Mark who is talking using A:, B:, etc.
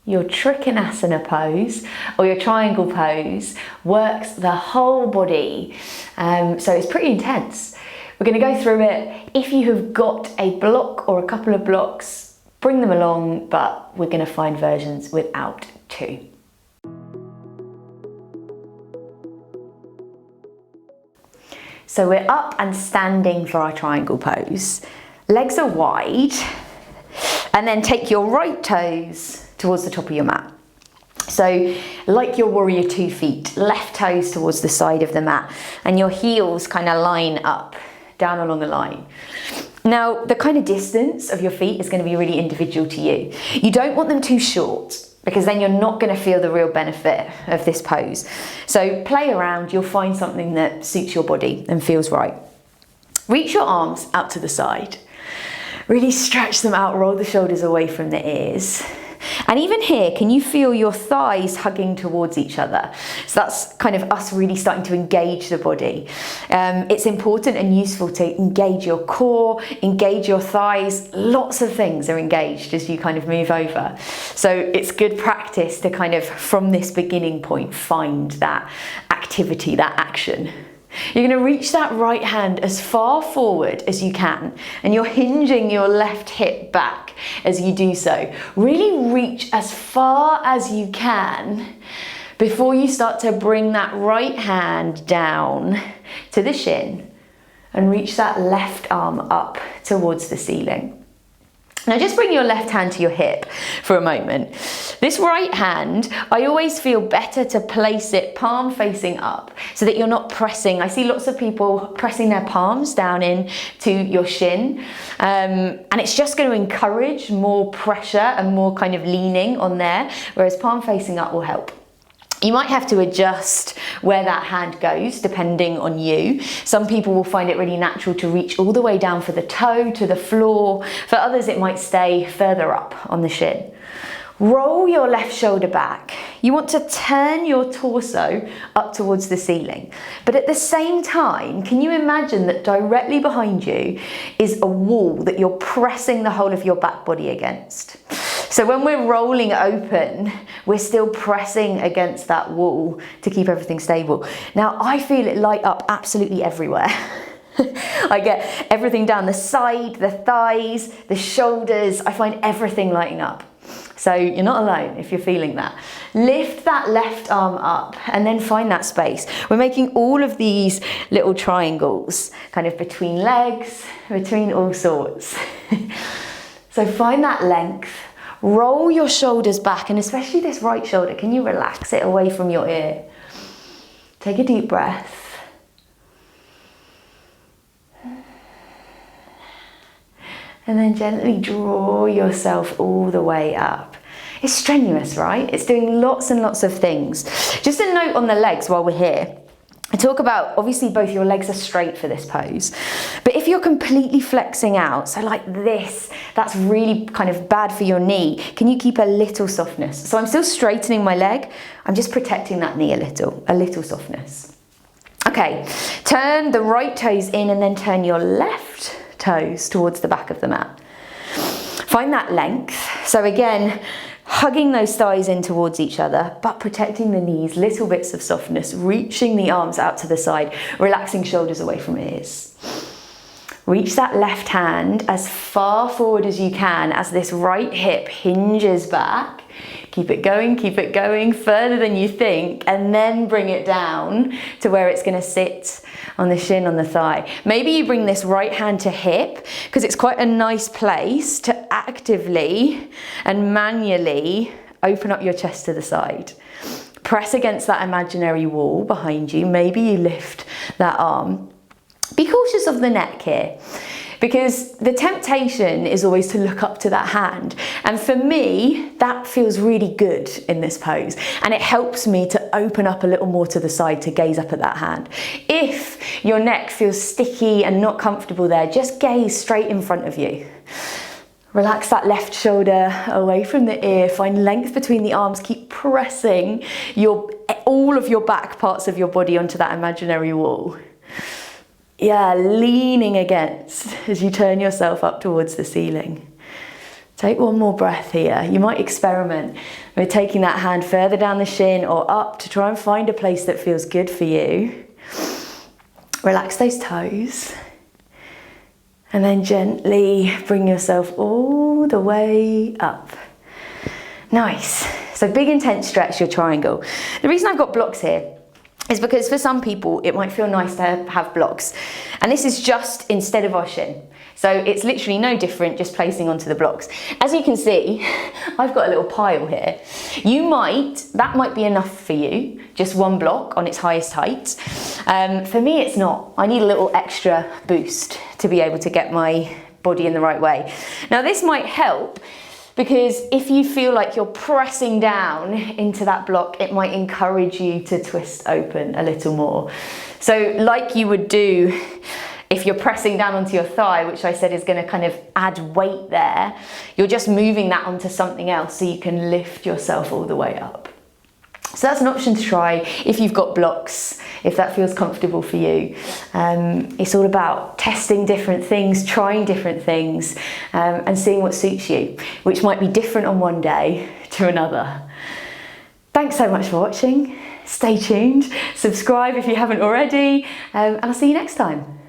A: Your Trikonasana pose or your triangle pose works the whole body, so it's pretty intense. We're going to go through it. If you have got a block or a couple of blocks, bring them along, but we're going to find versions without two. So we're up and standing for our triangle pose. Legs are wide, and then take your right toes towards the top of your mat. So like your warrior 2 feet, left toes towards the side of the mat, and your heels kind of line up, down along the line. Now, the kind of distance of your feet is going to be really individual to you. You don't want them too short, because then you're not going to feel the real benefit of this pose. So play around, you'll find something that suits your body and feels right. Reach your arms out to the side. Really stretch them out, roll the shoulders away from the ears. And even here, can you feel your thighs hugging towards each other? So that's kind of us really starting to engage the body. It's important and useful to engage your core, engage your thighs. Lots of things are engaged as you kind of move over. So it's good practice to kind of, from this beginning point, find that activity, that action. You're going to reach that right hand as far forward as you can, and you're hinging your left hip back as you do so. Really reach as far as you can before you start to bring that right hand down to the shin and reach that left arm up towards the ceiling. Now just bring your left hand to your hip for a moment. This right hand, I always feel better to place it palm facing up so that you're not pressing. I see lots of people pressing their palms down in to your shin, and it's just going to encourage more pressure and more kind of leaning on there, whereas palm facing up will help. You might have to adjust where that hand goes depending on you. Some people will find it really natural to reach all the way down for the toe to the floor. For others, it might stay further up on the shin. Roll your left shoulder back. You want to turn your torso up towards the ceiling. But at the same time, can you imagine that directly behind you is a wall that you're pressing the whole of your back body against? So when we're rolling open, we're still pressing against that wall to keep everything stable. Now, I feel it light up absolutely everywhere. I get everything down the side, the thighs, the shoulders. I find everything lighting up. So you're not alone if you're feeling that. Lift that left arm up and then find that space. We're making all of these little triangles kind of between legs, between all sorts. So find that length. Roll your shoulders back, and especially this right shoulder, can you relax it away from your ear? Take a deep breath. And then gently draw yourself all the way up. It's strenuous, right? It's doing lots and lots of things. Just a note on the legs while we're here. I talk about, obviously both your legs are straight for this pose, but if you're completely flexing out, so like this, that's really kind of bad for your knee. Can you keep a little softness? So I'm still straightening my leg, I'm just protecting that knee a little softness. Okay, turn the right toes in and then turn your left toes towards the back of the mat. Find that length. So again, hugging those thighs in towards each other, but protecting the knees, little bits of softness, reaching the arms out to the side, relaxing shoulders away from ears. Reach that left hand as far forward as you can as this right hip hinges back. Keep it going, further than you think, and then bring it down to where it's going to sit on the shin, on the thigh. Maybe you bring this right hand to hip, because it's quite a nice place to actively and manually open up your chest to the side. Press against that imaginary wall behind you. Maybe you lift that arm. Be cautious of the neck here, because the temptation is always to look up to that hand. And for me, that feels really good in this pose. And it helps me to open up a little more to the side to gaze up at that hand. If your neck feels sticky and not comfortable there, just gaze straight in front of you. Relax that left shoulder away from the ear. Find length between the arms. Keep pressing all of your back parts of your body onto that imaginary wall. Yeah, leaning against as you turn yourself up towards the ceiling. Take one more breath here. You might experiment with taking that hand further down the shin or up to try and find a place that feels good for you. Relax those toes. And then gently bring yourself all the way up. Nice. So big intense stretch your triangle. The reason I've got blocks here is because for some people it might feel nice to have blocks. And this is just instead of our shin. So it's literally no different, just placing onto the blocks. As you can see, I've got a little pile here. That might be enough for you, just one block on its highest height. For me, it's not. I need a little extra boost to be able to get my body in the right way. Now this might help because if you feel like you're pressing down into that block, it might encourage you to twist open a little more. So like you would do if you're pressing down onto your thigh, which I said is going to kind of add weight there, you're just moving that onto something else so you can lift yourself all the way up. So that's an option to try if you've got blocks, if that feels comfortable for you. It's all about testing different things, trying different things, and seeing what suits you, which might be different on one day to another. Thanks so much for watching. Stay tuned, subscribe if you haven't already, and I'll see you next time.